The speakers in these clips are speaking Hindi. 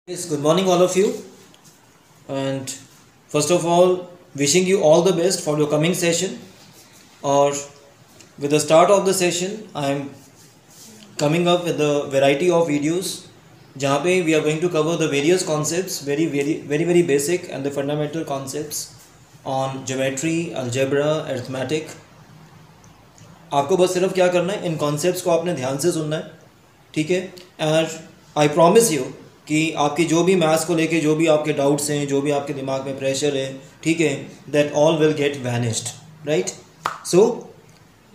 Yes, good morning, all of you. And first of all, wishing you all the best for your coming session. Or with the start of the session, I am coming up with a variety of videos. जहाँ पे we are going to cover the various concepts, very basic and the fundamental concepts on geometry, algebra, arithmetic. आपको बस सिर्फ क्या करना है, इन कॉन्सेप्ट्स को आपने ध्यान से सुनना है, ठीक है. एंड आई प्रॉमिस यू कि आपके जो भी मैथ्स को लेके जो भी आपके डाउट्स हैं, जो भी आपके दिमाग में प्रेशर है, ठीक है, that all will get vanished, right. So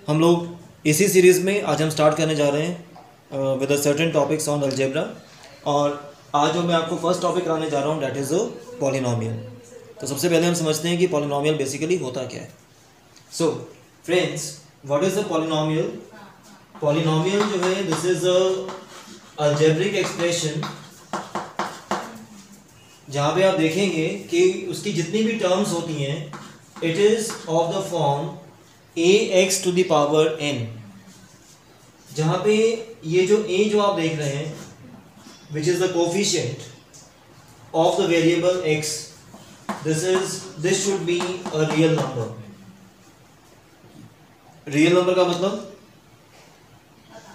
हम लोग इसी सीरीज़ में आज हम स्टार्ट करने जा रहे हैं with a certain topics on algebra. और आज जो मैं आपको फर्स्ट टॉपिक कराने जा रहा हूँ दैट इज़ अ पॉलिनोमियल. तो सबसे पहले हम समझते हैं कि पॉलिनोमियल बेसिकली होता क्या है. So friends, what is a polynomial? Polynomial जो है this is a algebraic expression जहाँ पे आप देखेंगे कि उसकी जितनी भी टर्म्स होती हैं it is of the form ax to the power n. जहाँ पे ये जो a जो आप देख रहे हैं which is the coefficient of the variable x, this should be a real number. Real number का मतलब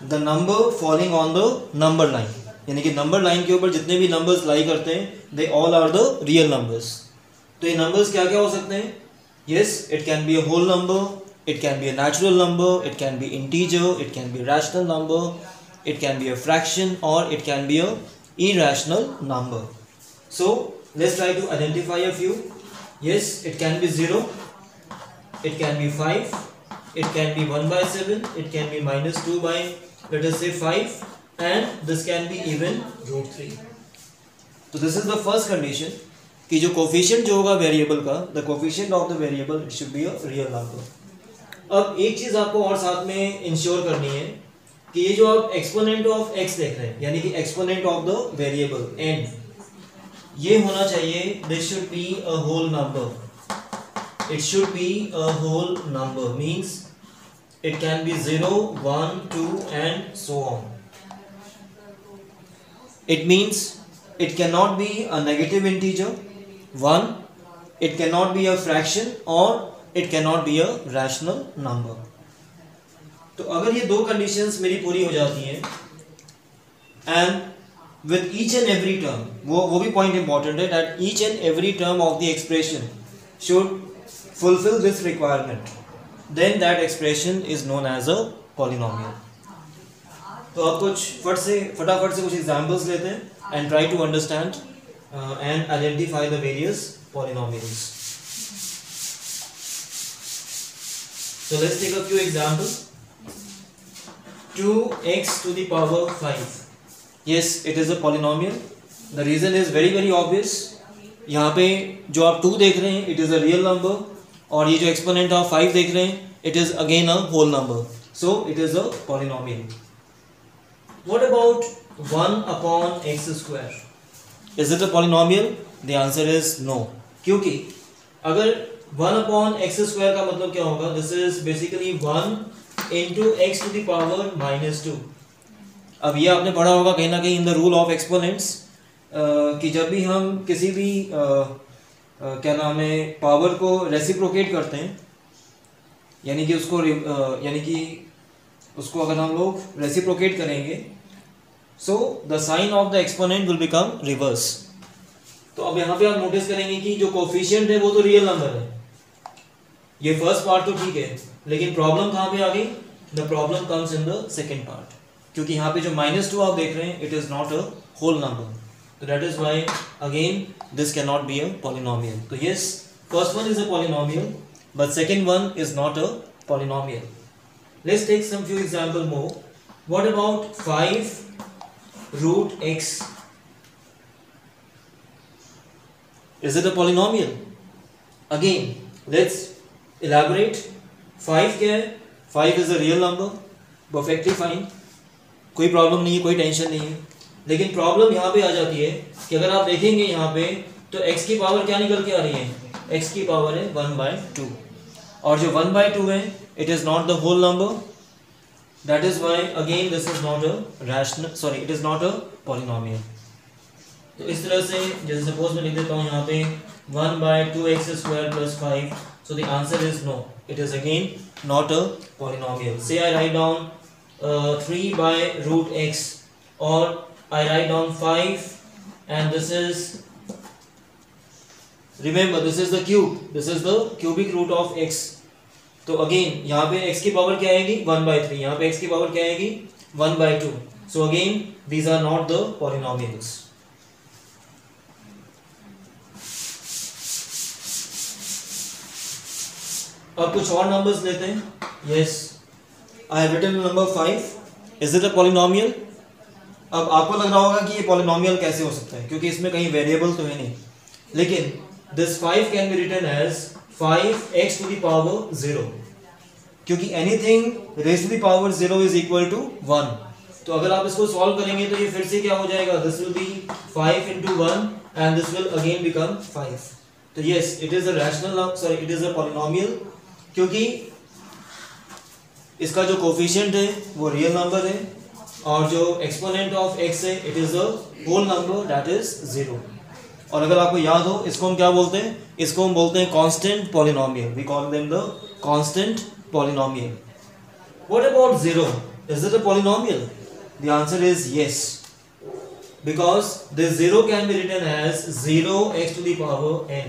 the number falling on the number line, यानी कि नंबर लाइन के ऊपर जितने भी नंबर्स लाई करते हैं they all are the real numbers. तो ये नंबर्स क्या क्या हो सकते हैं? Yes, it can be a whole number, it can be a natural number, it can be integer, it can be rational number, it can be a fraction और it can be a irrational number. So let's try to identify a few. Yes, it can be 0, it can be 5, it can be 1/7, it can be -2 by let us say 5, and this can be even √3. तो this is the first condition कि जो कोफिशिएंट जो होगा वेरिएबल का, the coefficient of the variable it should be a real number. अब एक चीज आपको और साथ में इंश्योर करनी है कि ये जो आप एक्सपोनेंट ऑफ x देख रहे हैं, यानी कि exponent of the variable n, ये होना चाहिए this should be a whole number. It should be a whole number, means it can be 0, 1, 2 and so on. It means it cannot be a negative integer 1, it cannot be a fraction or it cannot be a rational number. तो अगर ये दो conditions मेरी पूरी हो जाती हैं and with each and every term, वो भी point important है that each and every term of the expression should fulfill this requirement, then that expression is known as a polynomial. तो अब कुछ फटाफट से कुछ एग्जांपल्स लेते हैं and try to understand and identify the various polynomials. So let's take a few examples. 2x to the power 5. Yes, it is a polynomial. The reason is very obvious. यहाँ पे जो आप 2 देख रहे हैं it is a real number, और ये जो एक्सपोनेंट ऑफ 5 देख रहे हैं it is again a whole number, so it is a polynomial. What about 1/x²? Is it a polynomial? The answer is no. क्योंकि अगर 1/x² का मतलब क्या होगा? This is basically 1 into x to the power -2. अब ये आपने पढ़ा होगा कहीं ना कहीं in the rule of exponents कि जब भी हम किसी भी क्या नाम है पावर को रेसिप्रोकेट करते हैं, यानी कि उसको अगर हम लोग रेसिप्रोकेट करेंगे so the sign of the exponent will become reverse. तो अब यहाँ पे आप नोटिस करेंगे कि जो कोफिशिएंट है वो तो रियल नंबर है. ये फर्स्ट पार्ट तो ठीक है, लेकिन प्रॉब्लम कहाँ पे आ गई? The problem comes in the second part, क्योंकि यहाँ पे जो -2 आप देख रहे हैं it is not a whole number. So that is why again this cannot be a polynomial. So yes, first one is a polynomial, but second one is not a polynomial. Let's take some few example more. What about 5√x? Is it a polynomial? Again, let's elaborate. 5 क्या है? 5 is a real number, perfectly fine. कोई प्रॉब्लम नहीं है, कोई टेंशन नहीं है. लेकिन प्रॉब्लम यहाँ पे आ जाती है कि अगर आप देखेंगे यहाँ पे तो x की पावर क्या निकल के आ रही है? x की पावर है 1/2, और जो 1/2 है it is not the whole number. That is why again this is not a rational, sorry, it is not a polynomial. तो इस तरह से जैसे सपोज मैं लिख देता हूँ यहाँ पे 1/2x² + 5, so the answer is no, it is again not a polynomial. Say I write down 3/√x, or I write down 5, and this is, remember this is the cube, this is the cubic root of x. तो अगेन यहाँ पे x की पावर क्या आएगी 1/3, यहाँ पे x की पावर क्या आएगी 1/2. So again these are not the polynomials. अब कुछ और नंबर्स लेते हैं. Yes, I have written number 5. Is it a polynomial? अब आपको लग रहा होगा कि ये पॉलिनोमियल कैसे हो सकता है, क्योंकि इसमें कहीं वेरिएबल तो है नहीं. लेकिन this 5 can be written as 5x to the power 0, क्योंकि anything raised to the power 0 is equal to 1. तो अगर आप इसको सॉल्व करेंगे तो ये फिर से क्या हो जाएगा, this will be 5 into 1 and this will again become 5. तो yes, it is a rational, sorry, it is a polynomial, क्योंकि इसका जो कोफिशिएंट है वो रियल नंबर है, और जो एक्सपोनेंट ऑफ x है it is a whole number that is 0. और अगर आपको याद हो इसको हम क्या बोलते हैं, इसको हम बोलते हैं constant polynomial. We call them the constant polynomial. What about 0? Is it a polynomial? The answer is yes, because this 0 can be written as 0x to the power n,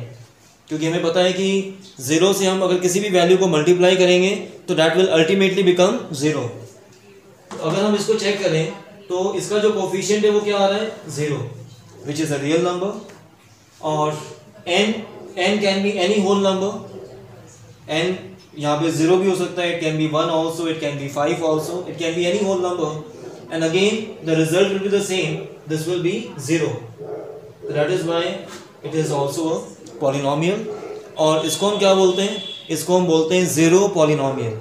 क्योंकि हमें पता है कि 0 से हम अगर किसी भी वैल्यू को मल्टीप्लाई करेंगे तो दैट विल अल्टीमेटली बिकम 0. तो अगर हम इसको चेक करें तो इसका जो कोफिशिएंट है वो क्या आ रहा है 0, which is a real number. और n can be any whole number. n यहाँ पे 0 भी हो सकता है, it can be 1 also, it can be 5 also, it can be any whole number, and again the result will be the same, this will be 0. That is why it is also a polynomial. और इसको हम क्या बोलते हैं, इसको हम बोलते हैं 0 पॉलिनोमियल.